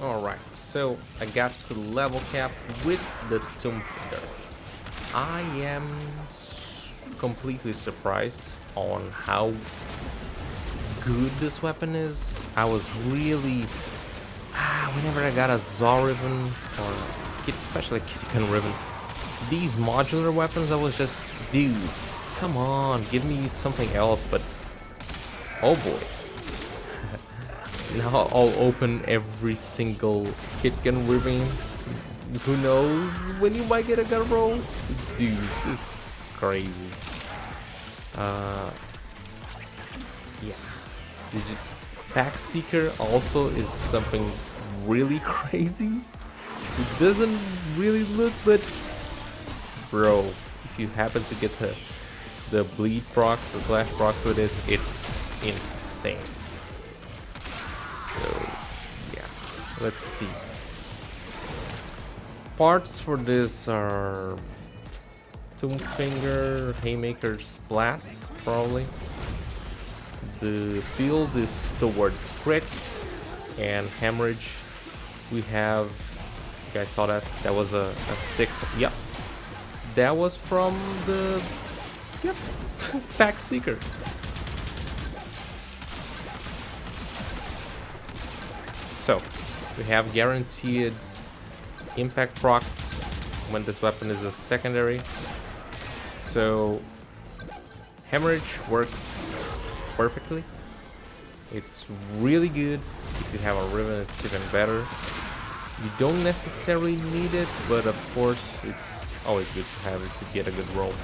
Alright, so I got to level cap with the Tombfinger. I am completely surprised on how good this weapon is. I was really... whenever I got a Zaw Ribbon, or especially Kittican Ribbon, these modular weapons, I was just, dude, come on, give me something else, but oh boy. Now I'll open every single Kittican Ribbon. Who knows when you might get a gun roll? Dude, this is crazy. Yeah. Pack Seeker also is something really crazy. It doesn't really look, but bro, if you happen to get the bleed procs, the flash procs with it, it's insane. So yeah, let's see. Parts for this are Tombfinger, Haymaker, Splats, probably. The build is towards crits and hemorrhage. We have, you guys saw that? That was a sick, yep. That was from the, yep, Pack Seeker. So, we have guaranteed impact procs when this weapon is a secondary. So, hemorrhage works perfectly. It's really good. If you have a ribbon, it's even better. You don't necessarily need it, but of course it's always good to have it to get a good roll.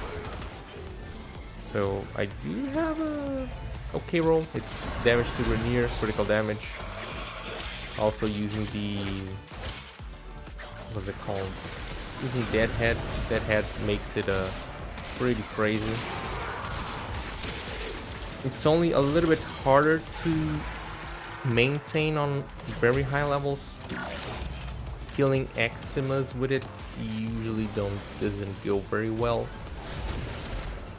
So I do have a okay roll. It's damage to Rainier, critical damage. Also using the, what's it called? Using Deadhead. Deadhead makes it pretty crazy. It's only a little bit harder to maintain on very high levels. Killing Eximas with it usually doesn't go very well.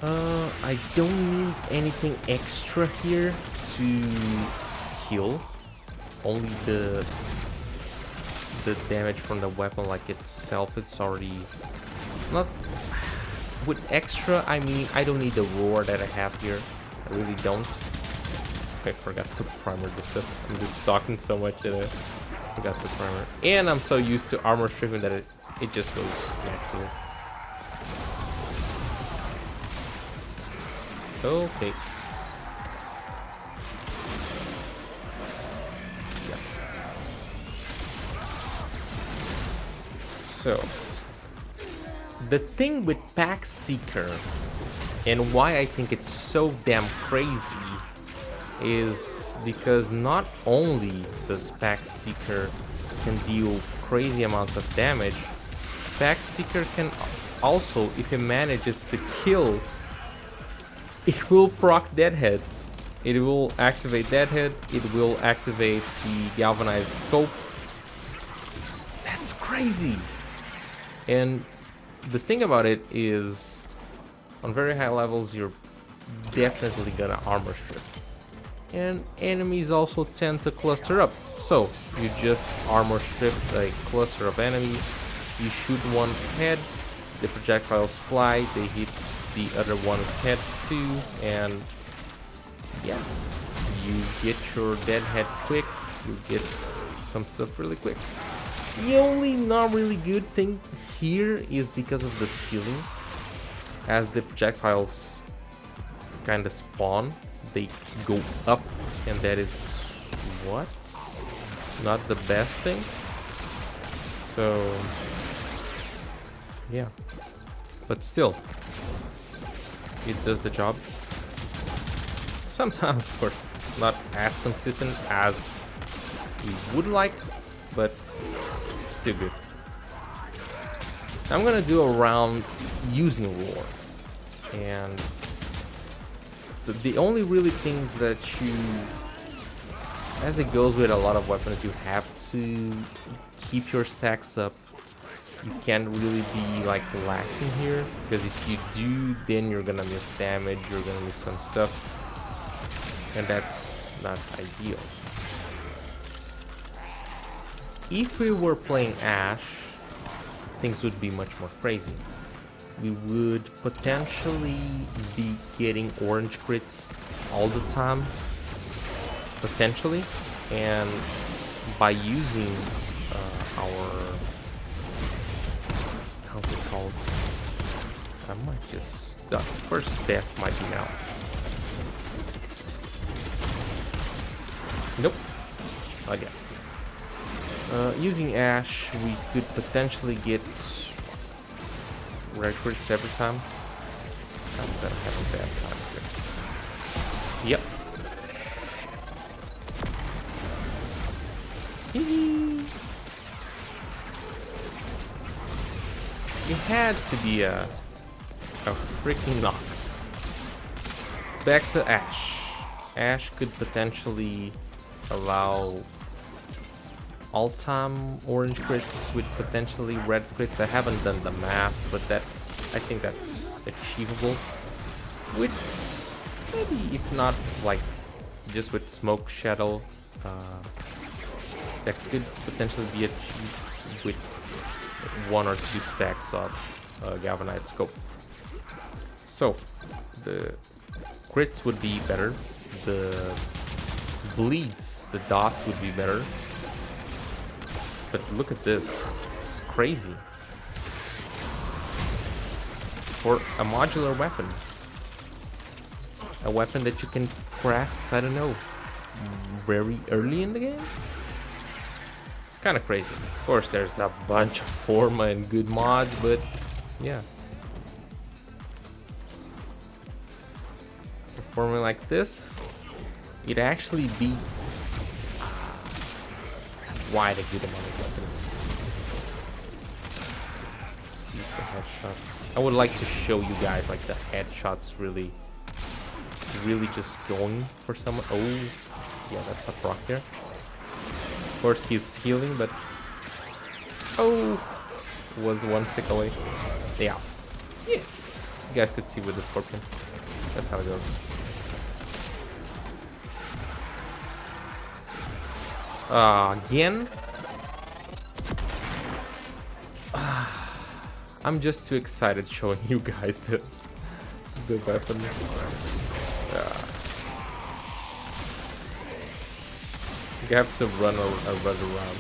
I don't need anything extra here to kill. Only the damage from the weapon like itself, it's already not with extra. I mean, I don't need the roar that I have here. I really don't. I forgot to primer this stuff. I'm just talking so much that I forgot to primer. And I'm so used to armor stripping that it just goes naturally. Okay. Yeah. So, the thing with Pack Seeker and why I think it's so damn crazy is because not only does Pack Seeker can deal crazy amounts of damage, Pack Seeker can also, if it manages to kill, it will proc Deadhead. It will activate Deadhead, it will activate the Galvanized Scope. That's crazy! And the thing about it is, on very high levels, you're definitely gonna armor strip. And enemies also tend to cluster up. So, you just armor strip a cluster of enemies, you shoot one's head, the projectiles fly, they hit the other one's head too, and yeah, you get your Deadhead quick, you get some stuff really quick. The only not really good thing here is because of the ceiling. As the projectiles kind of spawn, they go up, and that is what? Not the best thing. So yeah, but still, it does the job. Sometimes, of course, not as consistent as we would like, but still good. I'm gonna do a round using Roar, and the only really things that you, as it goes with a lot of weapons, you have to keep your stacks up. You can't really be like lacking here, because if you do, then you're gonna miss damage, you're gonna miss some stuff, and that's not ideal. if we were playing Ash, things would be much more crazy. We would potentially be getting orange crits all the time, potentially, and by using our, how's it called? I might just, the first death might be now. Nope. Again. Using Ash, we could potentially get red crits every time. I'm gonna have a bad time here. Yep. It had to be a freaking Nox. Back to Ash. Ash could potentially allow all-time orange crits with potentially red crits. I haven't done the math, but I think that's achievable. With maybe, if not like just with Smoke Shadow, that could potentially be achieved with 1 or 2 stacks of Galvanized Scope. So the crits would be better, the bleeds, the dots would be better. But look at this, it's crazy. For a modular weapon. A weapon that you can craft, I don't know, very early in the game? It's kind of crazy. Of course, there's a bunch of Forma and good mods, but yeah. Forma like this, it actually beats quite a good amount of weapons. See the headshots. I would like to show you guys like the headshots really just going for someone. Oh, yeah, that's a proc there. Of course, he's healing, but oh, was 1 tick away. Yeah, you guys could see with the Scorpion. That's how it goes. Again? I'm just too excited showing you guys the weapon. You have to run around.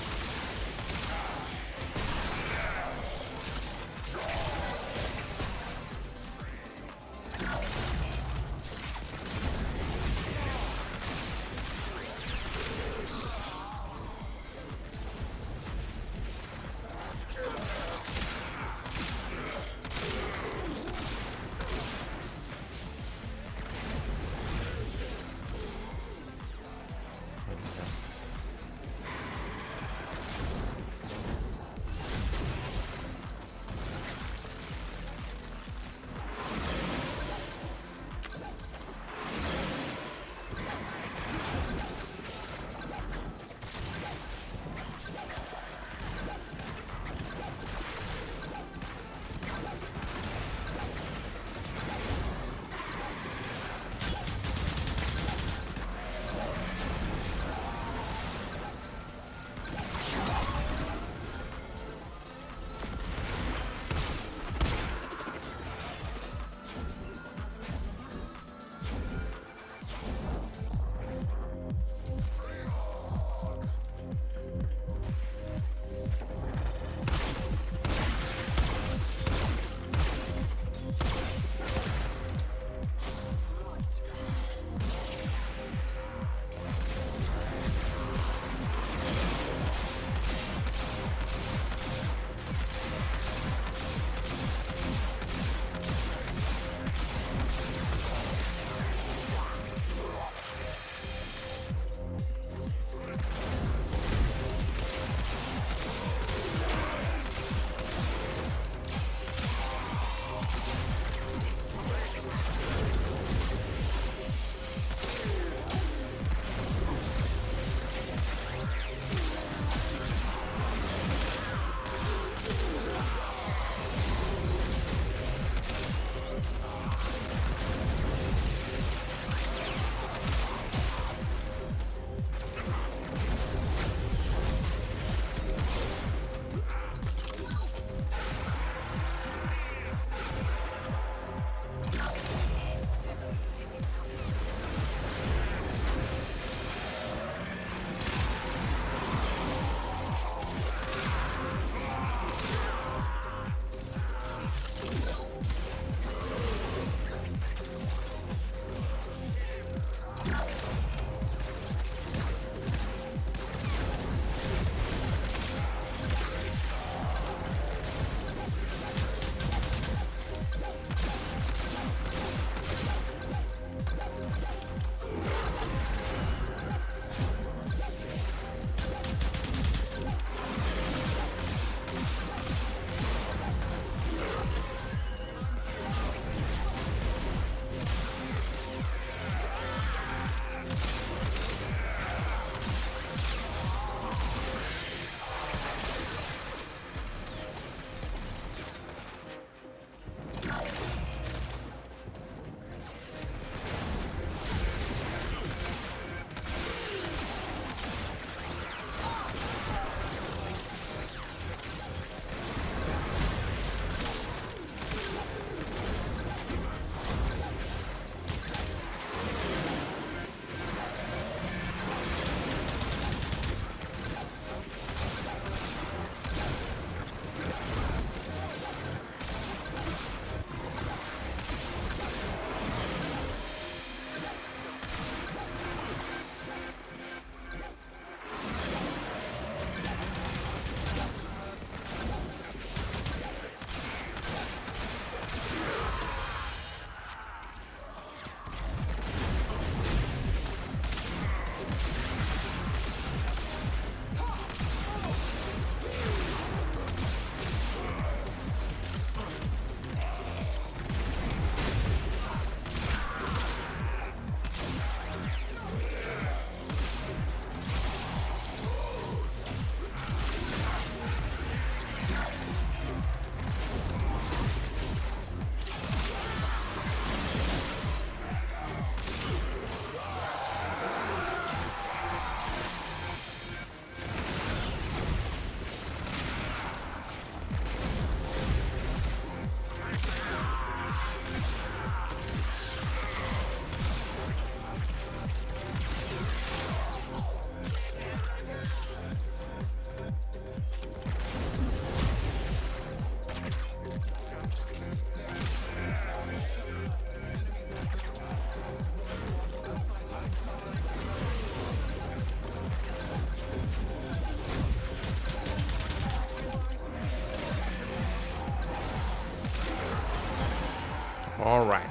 Alright,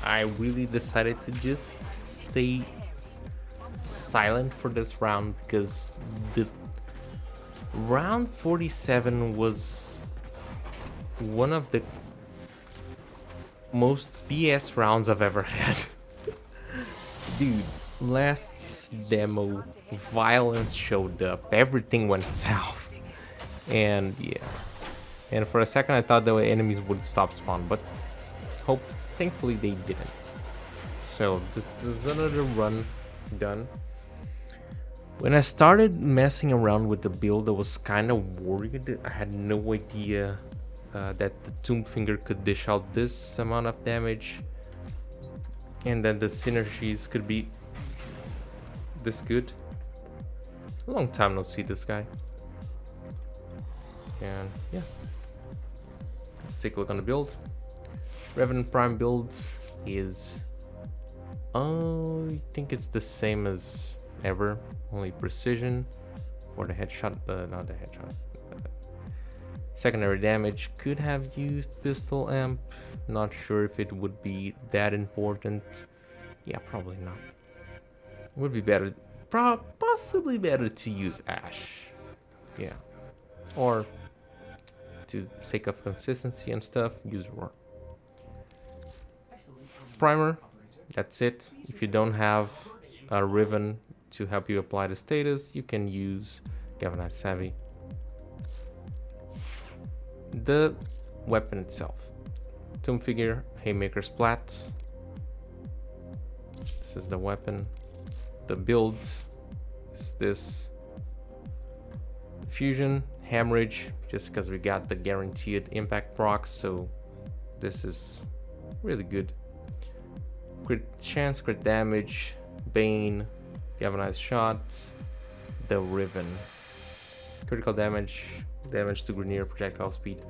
I really decided to just stay silent for this round because the round 47 was one of the most BS rounds I've ever had. Dude, last demo, violence showed up, everything went south, and yeah. And for a second I thought the enemies would stop spawn, but thankfully they didn't. So this is another run done. When I started messing around with the build, I was kind of worried. I had no idea that the Tombfinger could dish out this amount of damage, and then the synergies could be this good. A long time no see this guy. And yeah, let's take a look on the build. Revenant Prime build is, I think it's the same as ever, only precision for the headshot, not the headshot. Secondary damage, could have used pistol amp, not sure if it would be that important. Yeah, probably not. Would be better, possibly better to use Ash. Yeah, or to sake of consistency and stuff, use Roar. Primer, that's it. If you don't have a Riven to help you apply the status, you can use Galvanized Savvy. The weapon itself, Tombfinger, Haymaker Splat. This is the weapon. The build is this. Fusion, Hemorrhage, just because we got the guaranteed impact proc, so this is really good. Crit chance, crit damage, Bane, Galvanized Shot, the Riven. Critical damage, damage to Grenier, projectile speed.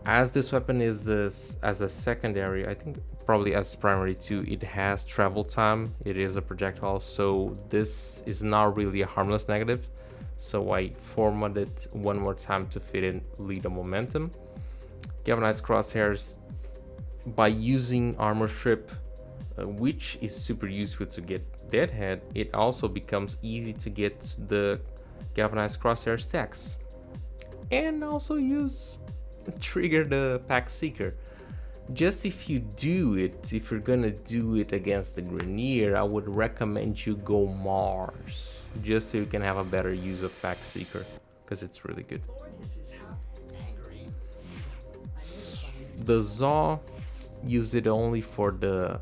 As this weapon is as a secondary, I think probably as primary too, it has travel time. It is a projectile, so this is not really a harmless negative. So I formatted it one more time to fit in lead of momentum. Galvanized Crosshairs, by using armor strip, which is super useful to get Deadhead, it also becomes easy to get the Galvanized Crosshair stacks, and also trigger the Pack Seeker. Just if you do it, if you're gonna do it against the Grenier, I would recommend you go Mars, just so you can have a better use of Pack Seeker, because it's really good. The Zaw, used it only for the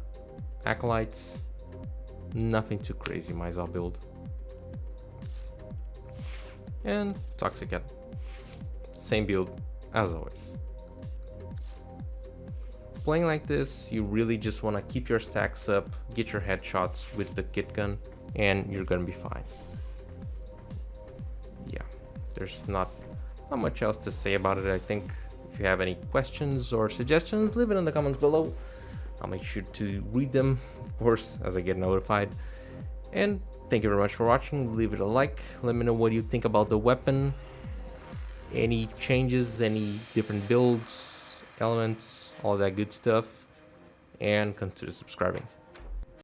Acolytes. Nothing too crazy, my Zaw build. And Toxicat, same build as always. Playing like this, you really just want to keep your stacks up, get your headshots with the kit gun, and you're gonna be fine. Yeah, there's not much else to say about it. I think if you have any questions or suggestions, leave it in the comments below. I'll make sure to read them, of course, as I get notified. And thank you very much for watching. Leave it a like. Let me know what you think about the weapon. Any changes, any different builds, elements, all that good stuff. And consider subscribing.